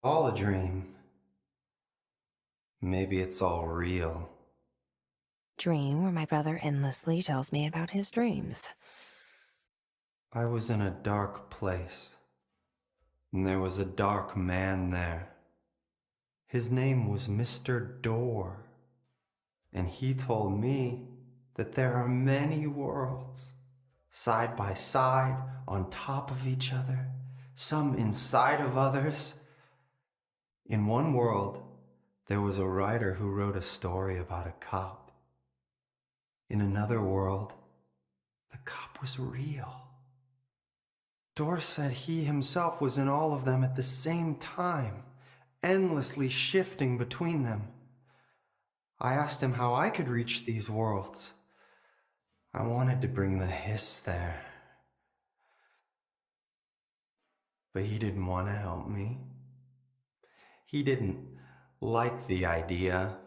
All a dream. Maybe it's all real. Dream where my brother endlessly tells me about his dreams. I was in a dark place, and there was a dark man there. His name was Mr. Door, and he told me that there are many worlds, side by side, on top of each other, some inside of others. In one world, there was a writer who wrote a story about a cop. In another world, the cop was real. Dor said he himself was in all of them at the same time, endlessly shifting between them. I asked him how I could reach these worlds. I wanted to bring the hiss there. But he didn't want to help me. He didn't like the idea.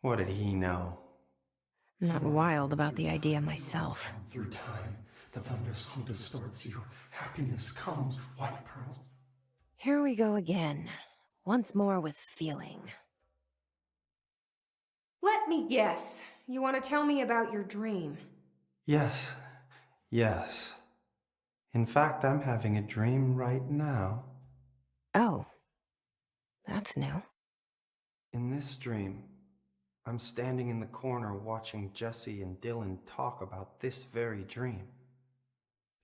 What did he know? I'm not wild about the idea myself. Through time, the thunderstorm distorts you. Happiness comes, white pearls. Here we go again. Once more with feeling. Let me guess. You want to tell me about your dream? Yes, yes. In fact, I'm having a dream right now. Oh, that's new. In this dream, I'm standing in the corner watching Jesse and Dylan talk about this very dream.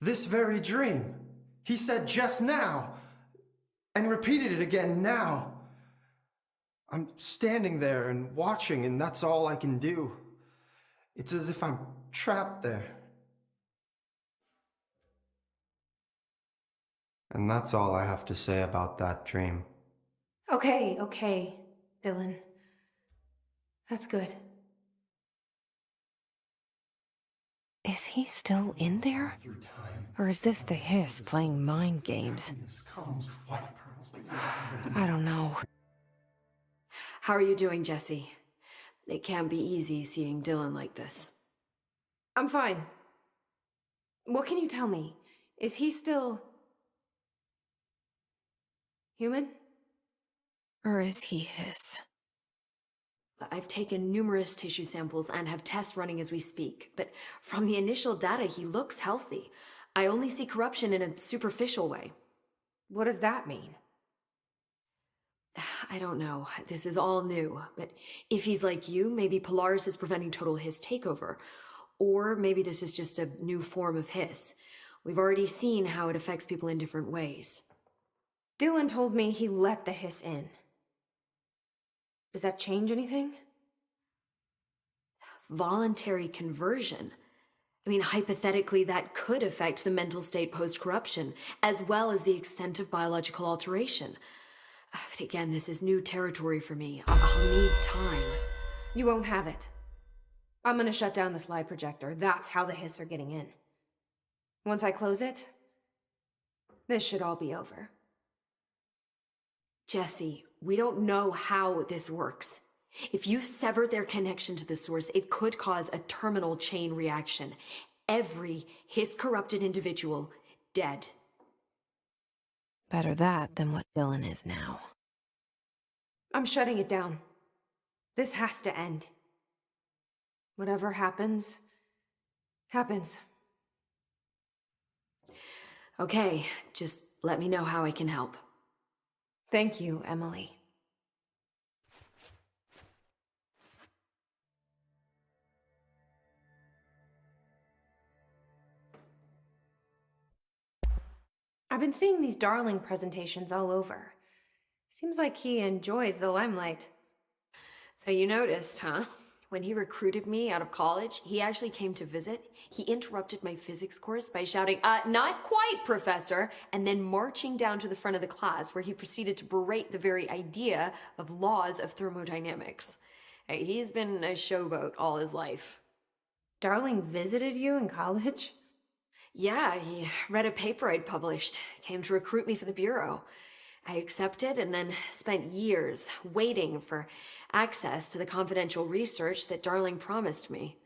This very dream! He said just now! And repeated it again now! I'm standing there and watching, and that's all I can do. It's as if I'm trapped there. And that's all I have to say about that dream. Okay, Dylan. That's good. Is he still in there? Or is this the hiss playing mind games? I don't know. How are you doing, Jesse? It can't be easy seeing Dylan like this. I'm fine. What can you tell me? Is he still... human? Or is he his? I've taken numerous tissue samples and have tests running as we speak, but from the initial data, he looks healthy. I only see corruption in a superficial way. What does that mean? I don't know. This is all new, but if he's like you, maybe Polaris is preventing total hiss takeover. Or maybe this is just a new form of hiss. We've already seen how it affects people in different ways. Dylan told me he let the hiss in. Does that change anything? Voluntary conversion. I mean, hypothetically, that could affect the mental state post-corruption, as well as the extent of biological alteration. But again, this is new territory for me. I'll need time. You won't have it. I'm gonna shut down the slide projector. That's how the hiss are getting in. Once I close it, this should all be over. Jesse, we don't know how this works. If you sever their connection to the source, it could cause a terminal chain reaction. Every hiss-corrupted individual dead. Better that than what Dylan is now. I'm shutting it down. This has to end. Whatever happens, happens. Okay, just let me know how I can help. Thank you, Emily. I've been seeing these Darling presentations all over. Seems like he enjoys the limelight. So you noticed, huh? When he recruited me out of college, he actually came to visit. He interrupted my physics course by shouting, not quite, Professor, and then marching down to the front of the class where he proceeded to berate the very idea of laws of thermodynamics. Hey, he's been a showboat all his life. Darling visited you in college? Yeah, he read a paper I'd published, came to recruit me for the bureau. I accepted and then spent years waiting for access to the confidential research that Darling promised me.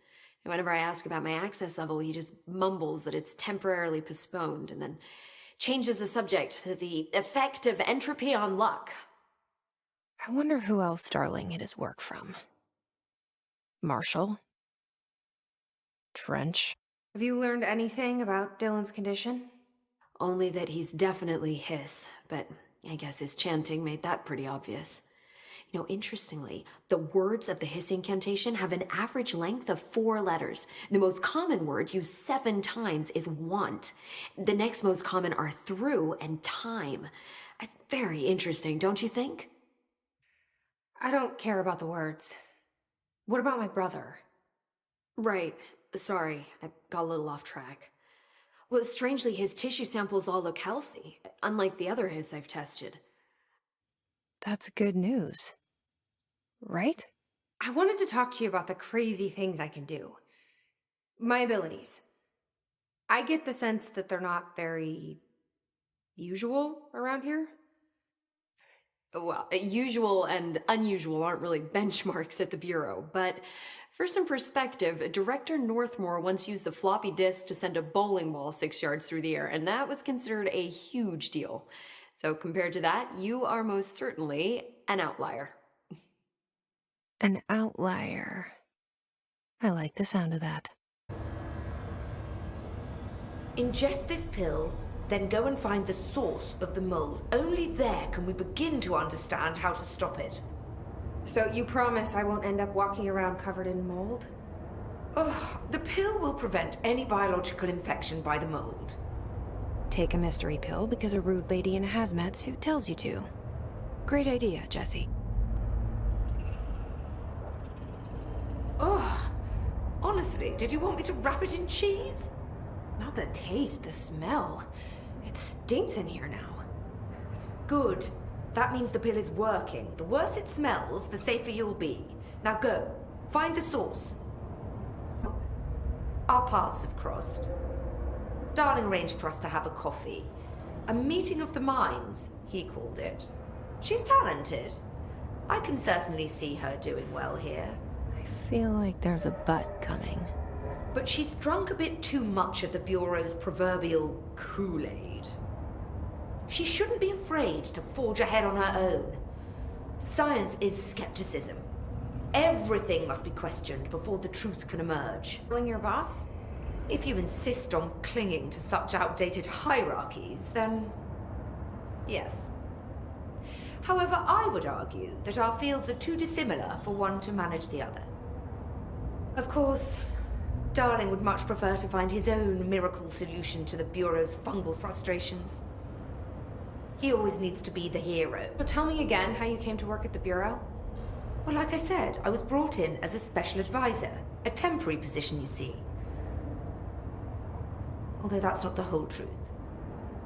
And whenever I ask about my access level, he just mumbles that it's temporarily postponed and then Changes the subject to the effect of entropy on luck. I wonder who else Darling hid his work from. Marshall? Trench? Have you learned anything about Dylan's condition? Only that he's definitely hiss, but I guess his chanting made that pretty obvious. You know, interestingly, the words of the hiss incantation have an average length of 4 letters. The most common word used 7 times is want. The next most common are through and time. It's very interesting, don't you think? I don't care about the words. What about my brother? Right. Sorry, I got a little off track. Well, strangely, his tissue samples all look healthy, unlike the other hiss I've tested. That's good news. Right? I wanted to talk to you about the crazy things I can do. My abilities. I get the sense that they're not very usual around here. Well, usual and unusual aren't really benchmarks at the Bureau, but for some perspective, Director Northmore once used the floppy disk to send a bowling ball 6 yards through the air, and that was considered a huge deal. So compared to that, you are most certainly an outlier. An outlier. I like the sound of that. Ingest this pill, then go and find the source of the mold. Only there can we begin to understand how to stop it. So you promise I won't end up walking around covered in mold? Oh, the pill will prevent any biological infection by the mold. Take a mystery pill because a rude lady in a hazmat suit tells you to. Great idea, Jesse. Oh, honestly, did you want me to wrap it in cheese? Not the taste, the smell. It stinks in here now. Good. That means the pill is working. The worse it smells, the safer you'll be. Now go. Find the source. Our paths have crossed. Darling arranged for us to have a coffee. A meeting of the minds, he called it. She's talented. I can certainly see her doing well here. I feel like there's a but coming. But she's drunk a bit too much of the Bureau's proverbial Kool-Aid. She shouldn't be afraid to forge ahead on her own. Science is skepticism. Everything must be questioned before the truth can emerge. Calling your boss? If you insist on clinging to such outdated hierarchies, then yes. However, I would argue that our fields are too dissimilar for one to manage the other. Of course, Darling would much prefer to find his own miracle solution to the Bureau's fungal frustrations. He always needs to be the hero. So tell me again how you came to work at the Bureau? Well, like I said, I was brought in as a special advisor. A temporary position, you see. Although that's not the whole truth.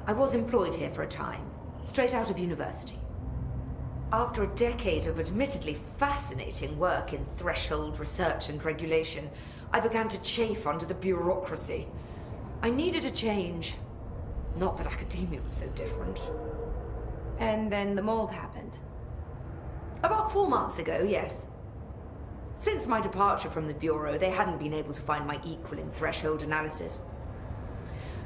I was employed here for a time, straight out of university. After a decade of admittedly fascinating work in threshold research and regulation, I began to chafe under the bureaucracy. I needed a change. Not that academia was so different. And then the mold happened. About 4 months ago, yes. Since my departure from the Bureau, they hadn't been able to find my equal in threshold analysis.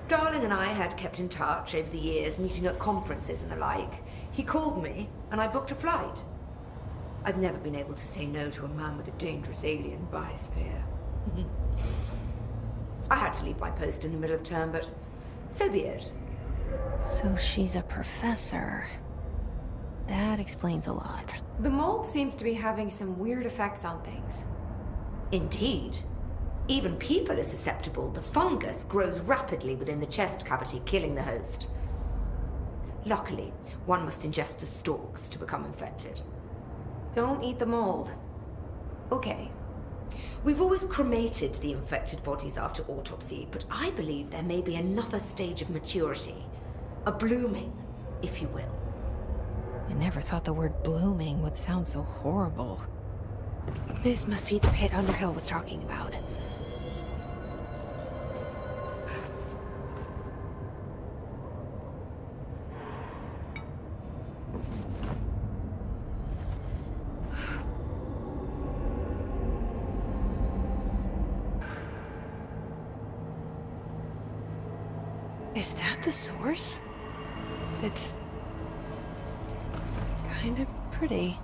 Darling and I had kept in touch over the years, meeting at conferences and the like. He called me, and I booked a flight. I've never been able to say no to a man with a dangerous alien biosphere. I had to leave my post in the middle of term, but so be it. So she's a professor. That explains a lot. The mold seems to be having some weird effects on things. Indeed. Even people are susceptible. The fungus grows rapidly within the chest cavity, killing the host. Luckily, one must ingest the stalks to become infected. Don't eat the mold. Okay. We've always cremated the infected bodies after autopsy, but I believe there may be another stage of maturity. A blooming, if you will. I never thought the word blooming would sound so horrible. This must be the pit Underhill was talking about. Is that the source? It's kind of pretty.